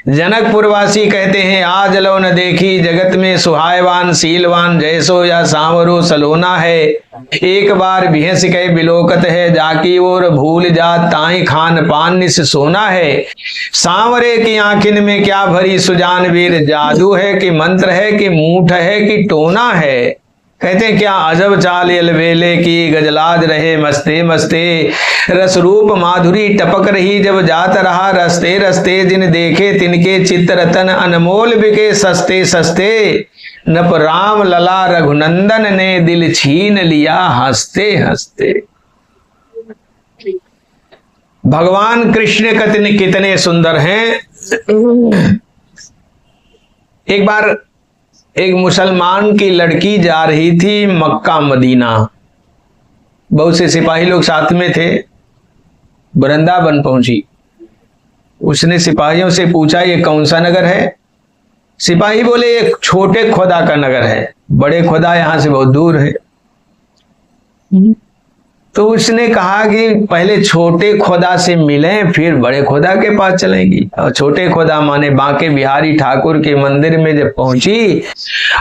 जनकपुर वासी कहते हैं, आज लो न देखी जगत में सुहायवान शीलवान, जैसो या सांवरो सलोना है, एक बार भिहस के बिलोकत है, जाकी और भूल जात ताई खान पान निस सोना है। सांवरे की आंखिन में क्या भरी सुजान वीर, जादू है कि मंत्र है कि मूठ है कि टोना है, कहते हैं क्या अजब चाल अलबेले की, गजलाज रहे मस्ते मस्ते, रस रूप माधुरी टपक रही जब जात रहा रस्ते रस्ते, जिन देखे तिनके चित्त रतन अनमोल बिके सस्ते सस्ते, नप राम लला रघुनंदन ने दिल छीन लिया हंसते हंसते। भगवान कृष्ण कितने सुंदर हैं। एक बार एक मुसलमान की लड़की जा रही थी मक्का मदीना, बहुत से सिपाही लोग साथ में थे, वृंदावन पहुंची। उसने सिपाहियों से पूछा ये कौन सा नगर है? सिपाही बोले एक छोटे खुदा का नगर है, बड़े खुदा यहां से बहुत दूर है। तो उसने कहा कि पहले छोटे खुदा से मिलें फिर बड़े खुदा के पास चलेंगी। और छोटे खुदा माने बांके बिहारी ठाकुर के मंदिर में जब पहुंची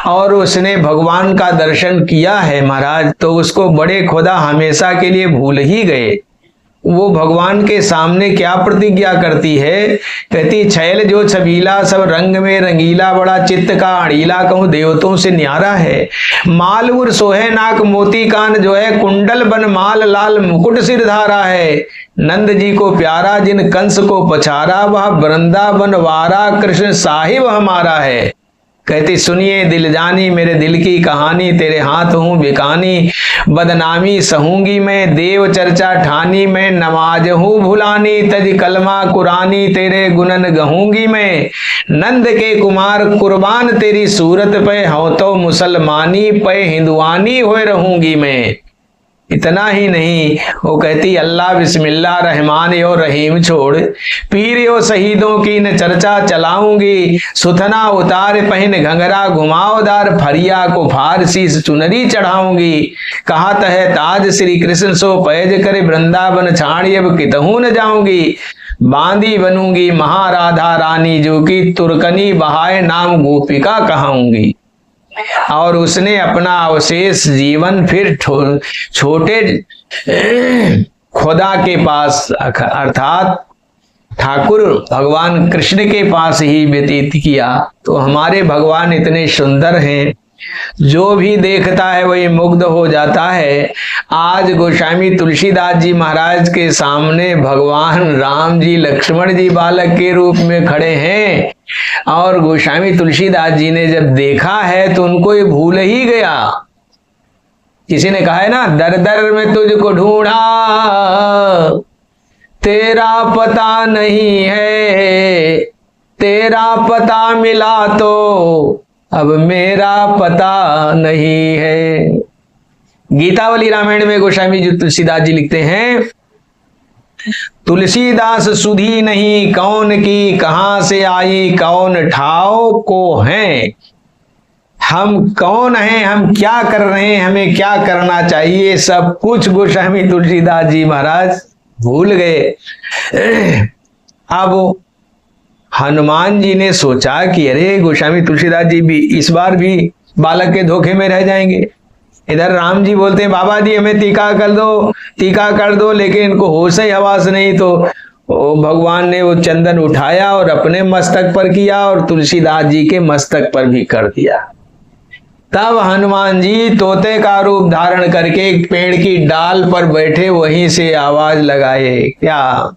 और उसने भगवान का दर्शन किया है महाराज, तो उसको बड़े खुदा हमेशा के लिए भूल ही गए। वो भगवान के सामने क्या प्रतिज्ञा करती है, कहती छैल जो छबीला सब रंग में रंगीला, बड़ा चित्त का अड़ीला कहूं देवतों से न्यारा है। मालउर सोहे नाक मोती कान, जो है कुंडल बन माल लाल मुकुट सिर धारा है। नंद जी को प्यारा जिन कंस को पछारा, वह वृंदावन वारा कृष्ण साहिब हमारा है। कहती सुनिए दिल जानी मेरे दिल की कहानी, तेरे हाथ हूं बिकानी, बदनामी सहूंगी मैं देव चर्चा ठानी, मैं नमाज हूं भुलानी तज कलमा कुरानी, तेरे गुणन गहूंगी मैं। नंद के कुमार कुर्बान तेरी सूरत पे, हो तो मुसलमानी पे हिंदुआनी होए रहूंगी मैं। इतना ही नहीं, वो कहती अल्लाह बिस्मिल्लाह रहमान यो रहीम छोड़, पीर यो शहीदों की न चर्चा चलाऊंगी। सुथना उतार पहन घंगरा घुमावदार, फरिया को फारसी चुनरी चढ़ाऊंगी। कहात है ताज श्री कृष्ण सो पैज करे, वृंदावन छाड़ी अब कितहू न जाऊंगी। बांदी बनूंगी महाराधा रानी, जो की तुर्कनी बहाए नाम गोपिका कहाऊंगी। और उसने अपना अवशेष जीवन फिर छोटे खुदा के पास अर्थात ठाकुर भगवान कृष्ण के पास ही व्यतीत किया। तो हमारे भगवान इतने सुंदर हैं, जो भी देखता है वही मुग्ध हो जाता है। आज गोस्वामी तुलसीदास जी महाराज के सामने भगवान राम जी लक्ष्मण जी बालक के रूप में खड़े हैं, और गोस्वामी तुलसीदास जी ने जब देखा है तो उनको ये भूल ही गया। किसी ने कहा है ना, दर दर में तुझको ढूंढा तेरा पता नहीं है, तेरा पता मिला तो अब मेरा पता नहीं है। गीतावली रामायण में गोस्वामी जी तुलसीदास जी लिखते हैं, तुलसीदास सुधी नहीं कौन की, कहां से आई कौन ठाव को हैं। हम कौन हैं, हम क्या कर रहे हैं, हमें क्या करना चाहिए, सब कुछ गोस्वामी तुलसीदास जी महाराज भूल गए। अब हनुमान जी ने सोचा कि अरे गोस्वामी तुलसीदास जी भी इस बार भी बालक के धोखे में रह जाएंगे। इधर राम जी बोलते हैं बाबा जी हमें टीका कर दो, लेकिन इनको होश ही हवास नहीं। तो भगवान ने वो चंदन उठाया और अपने मस्तक पर किया और तुलसीदास जी के मस्तक पर भी कर दिया। तब हनुमान जी तोते का रूप धारण करके एक पेड़ की डाल पर बैठे वहीं से आवाज लगाए, क्या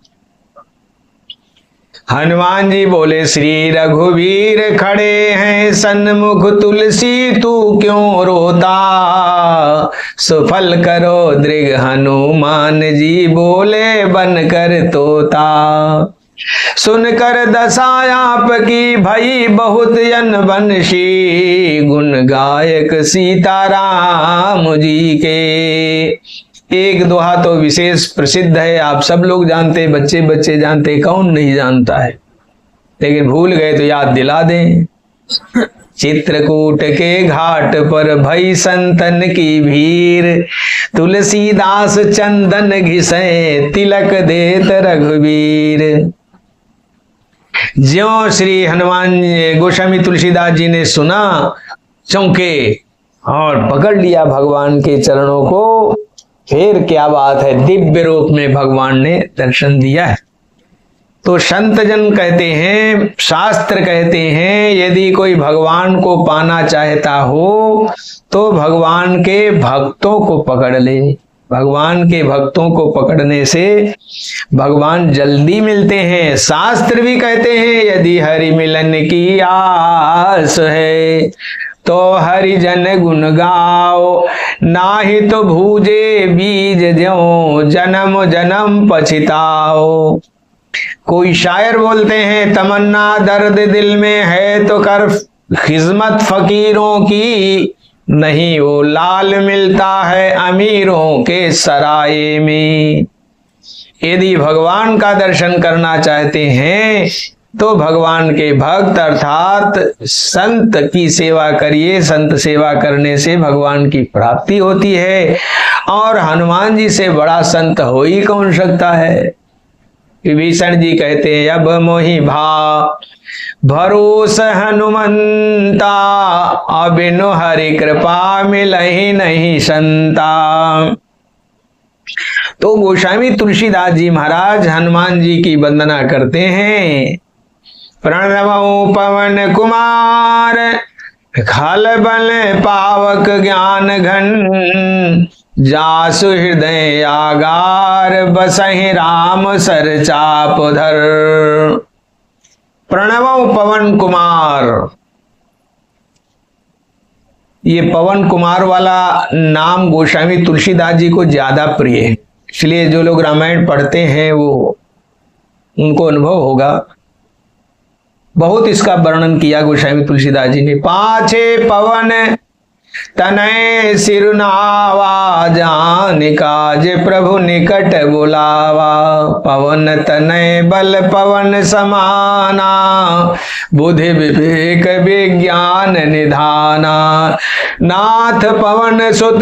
हनुमान जी बोले श्री रघुवीर खड़े हैं सन्मुख, तुलसी तू क्यों रोता, सुफल करो दृग हनुमान जी बोले बनकर तोता। सुनकर दशा आपकी भई बहुत अनबंशी, गुण गायक सीताराम जी के। एक दोहा तो विशेष प्रसिद्ध है, आप सब लोग जानते, बच्चे बच्चे जानते, कौन नहीं जानता है, लेकिन भूल गए तो याद दिला दें। चित्रकूट के घाट पर भई संतन की भीड़, तुलसीदास चंदन घिसे तिलक देत रघुवीर। ज्यों श्री हनुमान गोस्वामी तुलसीदास जी ने सुना, चौंके और पकड़ लिया भगवान के चरणों को। फिर क्या बात है, दिव्य रूप में भगवान ने दर्शन दिया है। तो संत जन कहते हैं, शास्त्र कहते हैं, यदि कोई भगवान को पाना चाहता हो तो भगवान के भक्तों को पकड़ ले। भगवान के भक्तों को पकड़ने से भगवान जल्दी मिलते हैं। शास्त्र भी कहते हैं यदि हरि मिलन की आस है तो हरि जन गुण गाओ, नाही तो भूजे बीज ज्यों जन्म जन्म पछताओ। कोई शायर बोलते हैं, तमन्ना दर्द दिल में है तो कर खिदमत फकीरों की, नहीं वो लाल मिलता है अमीरों के सराय में। यदि भगवान का दर्शन करना चाहते हैं तो भगवान के भक्त अर्थात संत की सेवा करिए। संत सेवा करने से भगवान की प्राप्ति होती है, और हनुमान जी से बड़ा संत हो ही कौन सकता है। विभीषण जी कहते हैं, अब मोहि भा भरोस हनुमंता, अबिनु हरि कृपा मिलहि नहीं संता। तो गोस्वामी तुलसीदास जी महाराज हनुमान जी की वंदना करते हैं। प्रणवो पवन कुमार, खल बल पावक ज्ञान घन, जासु हृदय आगार, बसहि राम सर चाप धर। प्रणवो पवन कुमार, ये पवन कुमार वाला नाम गोस्वामी तुलसीदास जी को ज्यादा प्रिय है, इसलिए जो लोग रामायण पढ़ते हैं वो उनको अनुभव होगा। बहुत इसका वर्णन किया गोस्वामी तुलसीदास जी ने। पाछे पवन तनय सिरनावा, जान काज प्रभु निकट बुलावा। पवन तनय बल पवन समाना, बुद्धि विवेक विज्ञान निधाना। नाथ पवन सुत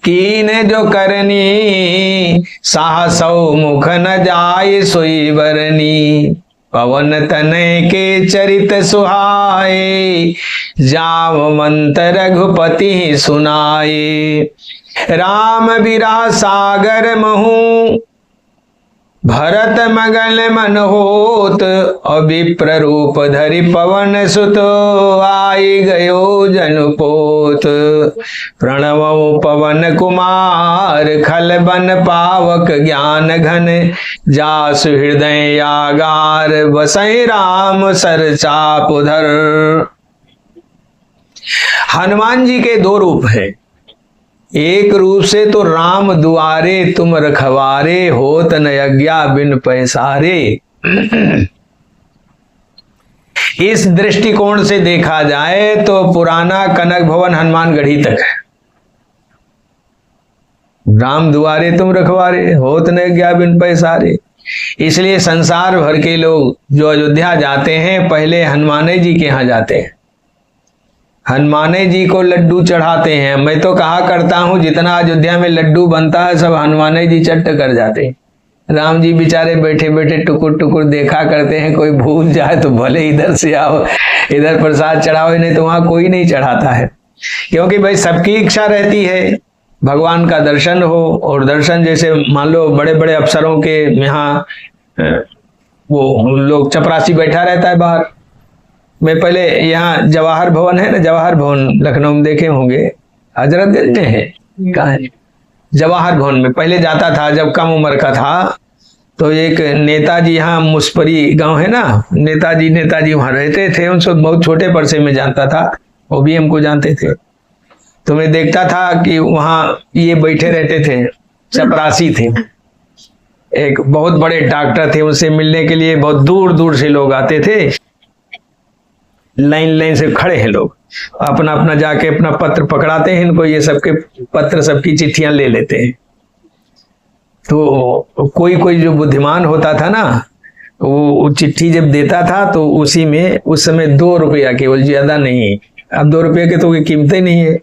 कीन जो करनी, साहसौ मुख न जाय सोई बरनी। पवन तनय के चरित सुहाए, जाव मंत रघुपति सुनाए। राम बिरा सागर महू, भरत मगल मन होत। अविप्र रूप धरि पवन सुत, आई गयो जनुपोत। प्रणवो पवन कुमार, खल बन पावक ज्ञान घन। जासु हृदय आगार, बसहि राम सर चाप धर। हनुमान जी के दो रूप हैं। एक रूप से तो राम दुआरे तुम रखवारे, होत न यज्ञा बिन पैसारे। इस दृष्टिकोण से देखा जाए तो पुराना कनक भवन हनुमानगढ़ी तक है। राम दुआरे तुम रखवारे, होत न यज्ञा बिन पैसारे। इसलिए संसार भर के लोग जो अयोध्या जाते हैं पहले हनुमाने जी के यहाँ जाते हैं, हनुमाने जी को लड्डू चढ़ाते हैं। मैं तो कहा करता हूं जितना अयोध्या में लड्डू बनता है सब हनुमाने जी चट्ट कर जाते हैं। राम जी बेचारे बैठे बैठे टुकुर टुकुर देखा करते हैं, कोई भूल जाए तो भले इधर से आओ, इधर प्रसाद चढ़ाओ, नहीं तो वहां कोई नहीं चढ़ाता है। क्योंकि भाई सबकी इच्छा रहती है भगवान का दर्शन हो, और दर्शन जैसे मान लो बड़े बड़े अफसरों के यहाँ वो लोग चपरासी बैठा रहता है बाहर। मैं पहले यहाँ जवाहर भवन है ना, जवाहर भवन लखनऊ में देखे होंगे, हजरतगंज में है, कहाँ है? जवाहर भवन में पहले जाता था जब कम उम्र का था। तो एक नेताजी, यहाँ मुस्परी गांव है ना, नेताजी वहां रहते थे। उनसे बहुत छोटे परसे में जानता था, वो भी हमको जानते थे। तो मैं देखता था कि वहाँ ये बैठे रहते थे, चपरासी थे, एक बहुत बड़े डॉक्टर थे। उनसे मिलने के लिए बहुत दूर दूर से लोग आते थे, लाइन से खड़े हैं लोग, अपना अपना जाके अपना पत्र पकड़ाते हैं इनको, ये सबके पत्र सबकी चिट्ठियां ले लेते हैं। तो कोई जो बुद्धिमान होता था ना, वो चिट्ठी जब देता था तो उसी में उस समय 2 रुपया केवल, ज्यादा नहीं। अब 2 रुपये के तो कोई कीमत ही नहीं है।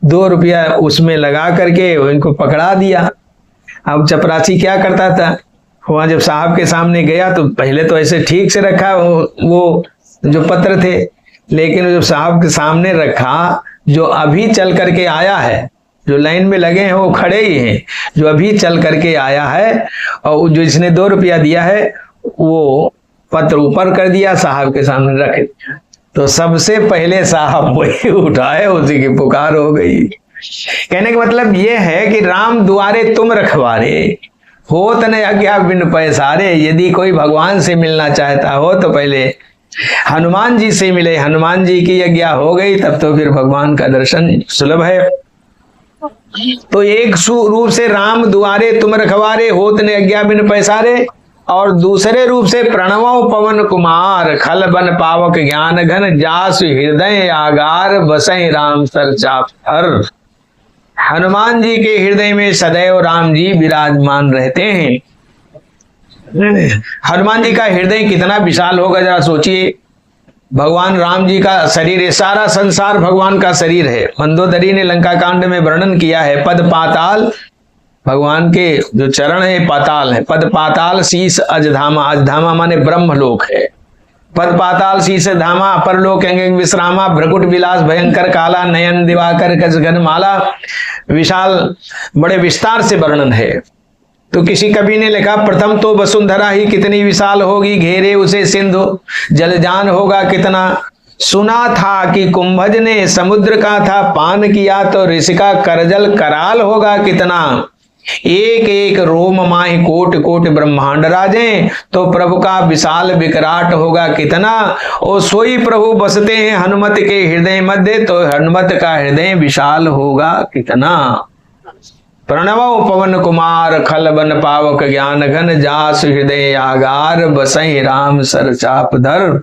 2 रुपया उसमें लगा करके इनको पकड़ा दिया। अब चपरासी क्या करता था, वहां जब साहब के सामने गया तो पहले तो ऐसे ठीक से रखा वो जो पत्र थे, लेकिन जब साहब के सामने रखा, जो अभी चल करके आया है, जो लाइन में लगे हैं वो खड़े ही हैं, जो अभी चल करके आया है और जो इसने 2 रुपया दिया है वो पत्र ऊपर कर दिया, साहब के सामने रख दिया। तो सबसे पहले साहब वही उठाए, उसी की पुकार हो गई। कहने का मतलब ये है कि राम दुआरे तुम रखवारे, हो तने आज्ञा बिन पैसारे। यदि कोई भगवान से मिलना चाहता हो तो पहले हनुमान जी से मिले, हनुमान जी की आज्ञा हो गई तब तो फिर भगवान का दर्शन सुलभ है। तो एक रूप से राम दुआरे तुम रखवारे, होत ने आज्ञा बिन पैसारे, और दूसरे रूप से प्रणवो पवन कुमार, खल बन पावक ज्ञान घन, जासु हृदय आगार, बसई राम सर चाप हर। हनुमान जी के हृदय में सदैव राम जी विराजमान रहते हैं। हनुमान जी का हृदय कितना विशाल होगा जरा सोचिए। भगवान राम जी का शरीर है, सारा संसार भगवान का शरीर है। मंदोदरी ने लंका कांड में वर्णन किया है, पद पाताल, भगवान के जो चरण है पाताल है। पद पाताल शीस अजधामा, अजधामा माने ब्रह्मलोक है। पद पाताल शीस धामा, अपर लोक अंग विश्रामा, भ्रकुट विलास भयंकर काला, नयन दिवाकर कजगन माला। विशाल बड़े विस्तार से वर्णन है। तो किसी कवि ने लिखा, प्रथम तो वसुंधरा ही कितनी विशाल होगी, घेरे उसे सिंधु जलजान होगा कितना। सुना था कि कुंभज ने समुद्र का था पान किया, तो ऋषि का करजल कराल होगा कितना। एक एक रोम माहि कोट कोट ब्रह्मांड राजे, तो प्रभु का विशाल विकराट होगा कितना। ओ सोई प्रभु बसते हैं हनुमत के हृदय मध्य, तो हनुमत का हृदय विशाल होगा कितना। प्रणवो पवन कुमार, खल बन पावक ज्ञान घन, जास हृदय आगार, बसई राम सर चाप धर।